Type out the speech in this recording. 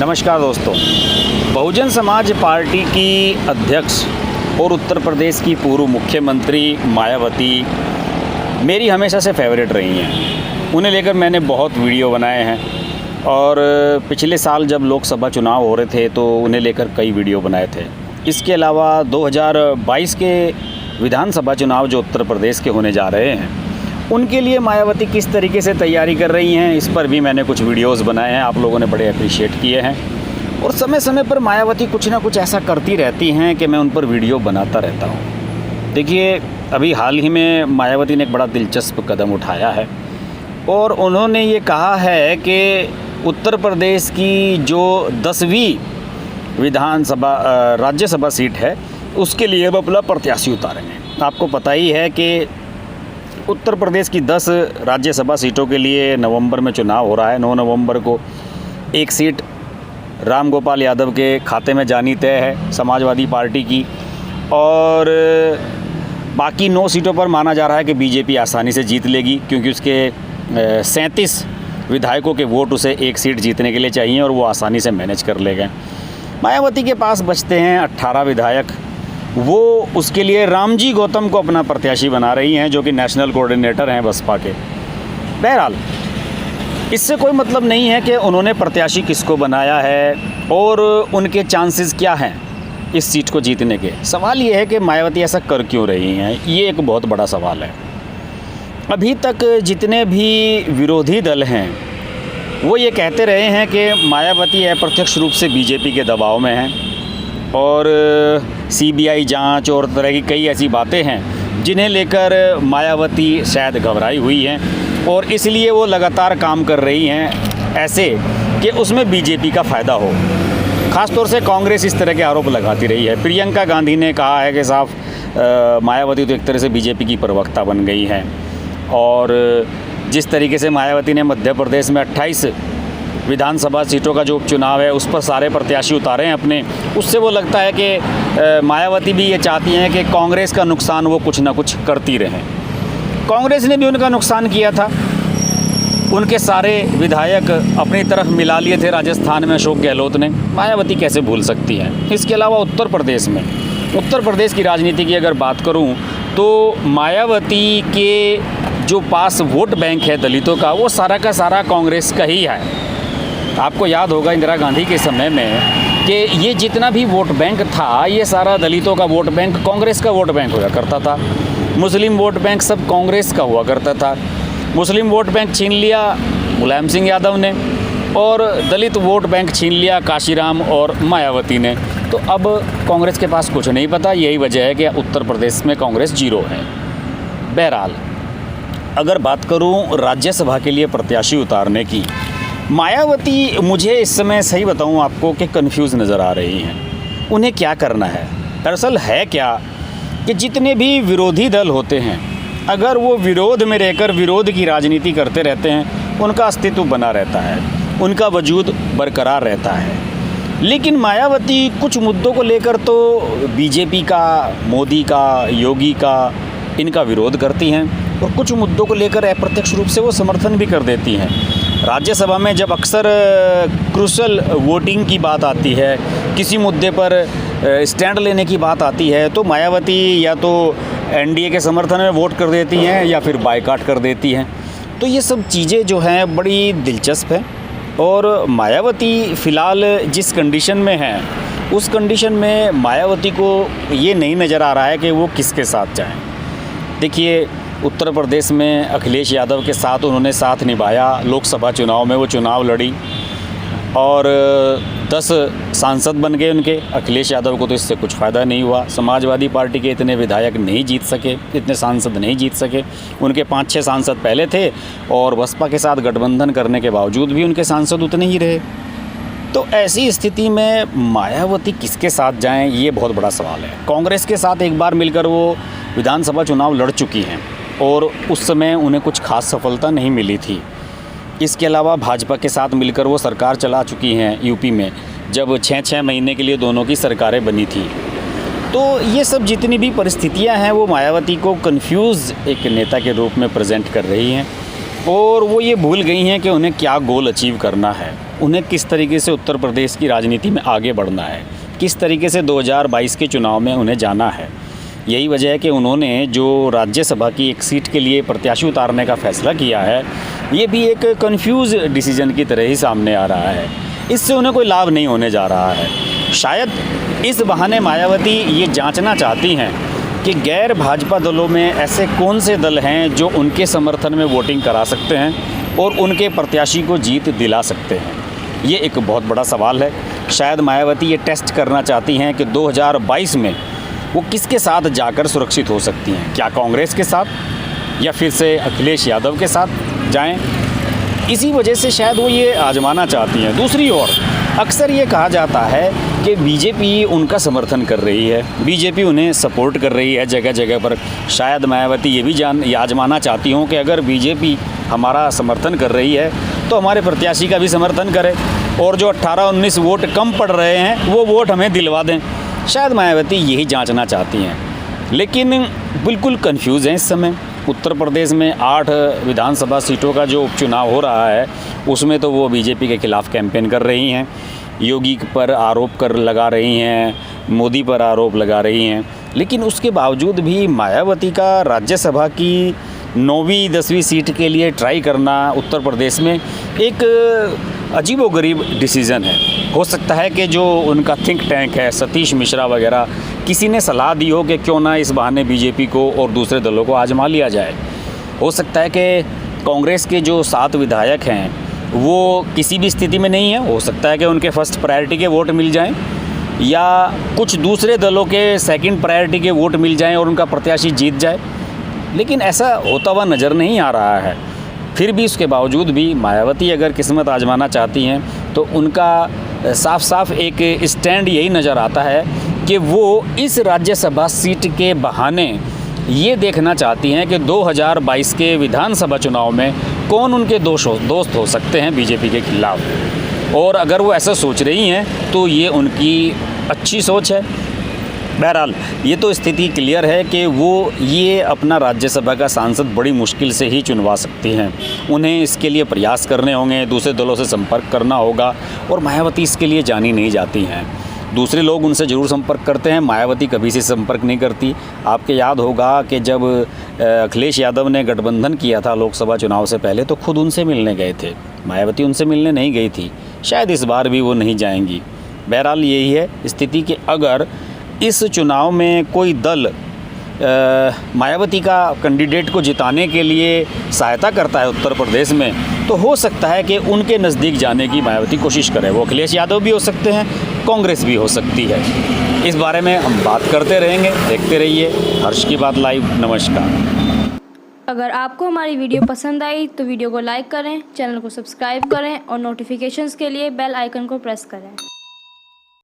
नमस्कार दोस्तों। बहुजन समाज पार्टी की अध्यक्ष और उत्तर प्रदेश की पूर्व मुख्यमंत्री मायावती मेरी हमेशा से फेवरेट रही हैं। उन्हें लेकर मैंने बहुत वीडियो बनाए हैं और पिछले साल जब लोकसभा चुनाव हो रहे थे तो उन्हें लेकर कई वीडियो बनाए थे। इसके अलावा 2022 के विधानसभा चुनाव जो उत्तर प्रदेश के होने जा रहे हैं उनके लिए मायावती किस तरीके से तैयारी कर रही हैं, इस पर भी मैंने कुछ वीडियोस बनाए हैं। आप लोगों ने बड़े अप्रिशिएट किए हैं और समय समय पर मायावती कुछ ना कुछ ऐसा करती रहती हैं कि मैं उन पर वीडियो बनाता रहता हूं। देखिए, अभी हाल ही में मायावती ने एक बड़ा दिलचस्प कदम उठाया है और उन्होंने ये कहा है कि उत्तर प्रदेश की जो 10वीं विधानसभा राज्यसभा सीट है उसके लिए वो अपना प्रत्याशी उतारेंगे। आपको पता ही है कि उत्तर प्रदेश की 10 राज्यसभा सीटों के लिए नवंबर में चुनाव हो रहा है। 9 नवंबर को एक सीट राम गोपाल यादव के खाते में जानी तय है समाजवादी पार्टी की, और बाकी 9 सीटों पर माना जा रहा है कि बीजेपी आसानी से जीत लेगी, क्योंकि उसके 37 विधायकों के वोट उसे एक सीट जीतने के लिए चाहिए और वो आसानी से मैनेज कर लेगा। मायावती के पास बचते हैं 18 विधायक। वो उसके लिए रामजी गौतम को अपना प्रत्याशी बना रही हैं, जो कि नेशनल कोऑर्डिनेटर हैं बसपा के। बहरहाल, इससे कोई मतलब नहीं है कि उन्होंने प्रत्याशी किसको बनाया है और उनके चांसेस क्या हैं इस सीट को जीतने के। सवाल ये है कि मायावती ऐसा कर क्यों रही हैं, ये एक बहुत बड़ा सवाल है। अभी तक जितने भी विरोधी दल हैं वो ये कहते रहे हैं कि मायावती अप्रत्यक्ष रूप से बीजेपी के दबाव में हैं और सीबीआई जांच और तरह की कई ऐसी बातें हैं जिन्हें लेकर मायावती शायद घबराई हुई हैं और इसलिए वो लगातार काम कर रही हैं ऐसे कि उसमें बीजेपी का फ़ायदा हो। ख़ास तौर से कांग्रेस इस तरह के आरोप लगाती रही है। प्रियंका गांधी ने कहा है कि साहब मायावती तो एक तरह से बीजेपी की प्रवक्ता बन गई हैं, और जिस तरीके से मायावती ने मध्य प्रदेश में 28 विधानसभा सीटों का जो उपचुनाव है उस पर सारे प्रत्याशी उतारे हैं अपने, उससे वो लगता है कि मायावती भी ये चाहती हैं कि कांग्रेस का नुकसान वो कुछ ना कुछ करती रहें। कांग्रेस ने भी उनका नुकसान किया था, उनके सारे विधायक अपनी तरफ मिला लिए थे राजस्थान में अशोक गहलोत ने। मायावती कैसे भूल सकती हैं। इसके अलावा उत्तर प्रदेश की राजनीति की अगर बात करूं तो मायावती के जो पास वोट बैंक है दलितों का, वो सारा का सारा कांग्रेस का ही है। आपको याद होगा इंदिरा गांधी के समय में कि ये जितना भी वोट बैंक था ये सारा दलितों का वोट बैंक कांग्रेस का वोट बैंक हुआ करता था। मुस्लिम वोट बैंक सब कांग्रेस का हुआ करता था। मुस्लिम वोट बैंक छीन लिया मुलायम सिंह यादव ने और दलित वोट बैंक छीन लिया काशीराम और मायावती ने। तो अब कांग्रेस के पास कुछ नहीं पता। यही वजह है कि उत्तर प्रदेश में कांग्रेस जीरो है। बहरहाल, अगर बात करूं राज्यसभा के लिए प्रत्याशी उतारने की, मायावती मुझे इस समय सही बताऊं आपको कि कंफ्यूज नज़र आ रही हैं। उन्हें क्या करना है, दरअसल है क्या कि जितने भी विरोधी दल होते हैं अगर वो विरोध में रहकर विरोध की राजनीति करते रहते हैं उनका अस्तित्व बना रहता है, उनका वजूद बरकरार रहता है। लेकिन मायावती कुछ मुद्दों को लेकर तो बीजेपी का, मोदी का, योगी का, इनका विरोध करती हैं और कुछ मुद्दों को लेकर अप्रत्यक्ष रूप से वो समर्थन भी कर देती हैं। राज्यसभा में जब अक्सर क्रूशल वोटिंग की बात आती है, किसी मुद्दे पर स्टैंड लेने की बात आती है, तो मायावती या तो एनडीए के समर्थन में वोट कर देती हैं या फिर बायकॉट कर देती हैं। तो ये सब चीज़ें जो हैं बड़ी दिलचस्प हैं और मायावती फ़िलहाल जिस कंडीशन में है उस कंडीशन में मायावती को ये नहीं नज़र आ रहा है कि वो किसके साथ जाएं। देखिए, उत्तर प्रदेश में अखिलेश यादव के साथ उन्होंने साथ निभाया। लोकसभा चुनाव में वो चुनाव लड़ी और 10 सांसद बन गए उनके। अखिलेश यादव को तो इससे कुछ फ़ायदा नहीं हुआ। समाजवादी पार्टी के इतने विधायक नहीं जीत सके, इतने सांसद नहीं जीत सके। उनके 5-6 सांसद पहले थे और बसपा के साथ गठबंधन करने के बावजूद भी उनके सांसद उतने ही रहे। तो ऐसी स्थिति में मायावती किसके साथ जाएं, ये बहुत बड़ा सवाल है। कांग्रेस के साथ एक बार मिलकर वो विधानसभा चुनाव लड़ चुकी हैं और उस समय उन्हें कुछ खास सफलता नहीं मिली थी। इसके अलावा भाजपा के साथ मिलकर वो सरकार चला चुकी हैं यूपी में, जब 6-6 महीने के लिए दोनों की सरकारें बनी थी। तो ये सब जितनी भी परिस्थितियां हैं वो मायावती को कंफ्यूज एक नेता के रूप में प्रेजेंट कर रही हैं और वो ये भूल गई हैं कि उन्हें क्या गोल अचीव करना है। उन्हें किस तरीके से उत्तर प्रदेश की राजनीति में आगे बढ़ना है, किस तरीके से 2022 के चुनाव में उन्हें जाना है। यही वजह है कि उन्होंने जो राज्यसभा की एक सीट के लिए प्रत्याशी उतारने का फैसला किया है, ये भी एक कन्फ्यूज़ डिसीजन की तरह ही सामने आ रहा है। इससे उन्हें कोई लाभ नहीं होने जा रहा है। शायद इस बहाने मायावती ये जांचना चाहती हैं कि गैर भाजपा दलों में ऐसे कौन से दल हैं जो उनके समर्थन में वोटिंग करा सकते हैं और उनके प्रत्याशी को जीत दिला सकते हैं। ये एक बहुत बड़ा सवाल है। शायद मायावती ये टेस्ट करना चाहती हैं कि 2022 में वो किसके साथ जाकर सुरक्षित हो सकती हैं, क्या कांग्रेस के साथ या फिर से अखिलेश यादव के साथ जाएं। इसी वजह से शायद वो ये आजमाना चाहती हैं। दूसरी ओर अक्सर ये कहा जाता है कि बीजेपी उनका समर्थन कर रही है, बीजेपी उन्हें सपोर्ट कर रही है जगह जगह पर। शायद मायावती ये भी आजमाना चाहती हूँ कि अगर बीजेपी हमारा समर्थन कर रही है तो हमारे प्रत्याशी का भी समर्थन करे और जो 18-19 वोट कम पड़ रहे हैं वो वोट हमें दिलवा दें। शायद मायावती यही जांचना चाहती हैं, लेकिन बिल्कुल कंफ्यूज हैं इस समय। उत्तर प्रदेश में 8 विधानसभा सीटों का जो उपचुनाव हो रहा है उसमें तो वो बीजेपी के खिलाफ़ कैंपेन कर रही हैं, योगी पर आरोप लगा रही हैं, मोदी पर आरोप लगा रही हैं। लेकिन उसके बावजूद भी मायावती का राज्यसभा की 9वीं 10वीं सीट के लिए ट्राई करना उत्तर प्रदेश में एक अजीबोगरीब डिसीज़न है। हो सकता है कि जो उनका थिंक टैंक है, सतीश मिश्रा वगैरह, किसी ने सलाह दी हो कि क्यों ना इस बहाने बीजेपी को और दूसरे दलों को आजमा लिया जाए। हो सकता है कि कांग्रेस के जो 7 विधायक हैं वो किसी भी स्थिति में नहीं है। हो सकता है कि उनके फर्स्ट प्रायोरिटी के वोट मिल जाएं या कुछ दूसरे दलों के सेकंड प्रायोरिटी के वोट मिल जाएं और उनका प्रत्याशी जीत जाए, लेकिन ऐसा होता हुआ नज़र नहीं आ रहा है। फिर भी उसके बावजूद भी मायावती अगर किस्मत आजमाना चाहती हैं तो उनका साफ साफ एक स्टैंड यही नज़र आता है कि वो इस राज्यसभा सीट के बहाने ये देखना चाहती हैं कि 2022 के विधानसभा चुनाव में कौन उनके दोस्त हो सकते हैं बीजेपी के खिलाफ़। और अगर वो ऐसा सोच रही हैं तो ये उनकी अच्छी सोच है। बहरहाल ये तो स्थिति क्लियर है कि वो ये अपना राज्यसभा का सांसद बड़ी मुश्किल से ही चुनवा सकती हैं। उन्हें इसके लिए प्रयास करने होंगे, दूसरे दलों से संपर्क करना होगा और मायावती इसके लिए जानी नहीं जाती हैं। दूसरे लोग उनसे ज़रूर संपर्क करते हैं, मायावती कभी से संपर्क नहीं करती। आपके याद होगा कि जब अखिलेश यादव ने गठबंधन किया था लोकसभा चुनाव से पहले तो खुद उनसे मिलने गए थे, मायावती उनसे मिलने नहीं गई थी। शायद इस बार भी वो नहीं जाएंगी। बहरहाल यही है स्थिति कि अगर इस चुनाव में कोई दल मायावती का कैंडिडेट को जिताने के लिए सहायता करता है उत्तर प्रदेश में, तो हो सकता है कि उनके नज़दीक जाने की मायावती कोशिश करे। वो अखिलेश यादव भी हो सकते हैं, कांग्रेस भी हो सकती है। इस बारे में हम बात करते रहेंगे। देखते रहिए हर्ष की बात लाइव। नमस्कार। अगर आपको हमारी वीडियो पसंद आई तो वीडियो को लाइक करें, चैनल को सब्सक्राइब करें और नोटिफिकेशंस के लिए बेल आइकन को प्रेस करें।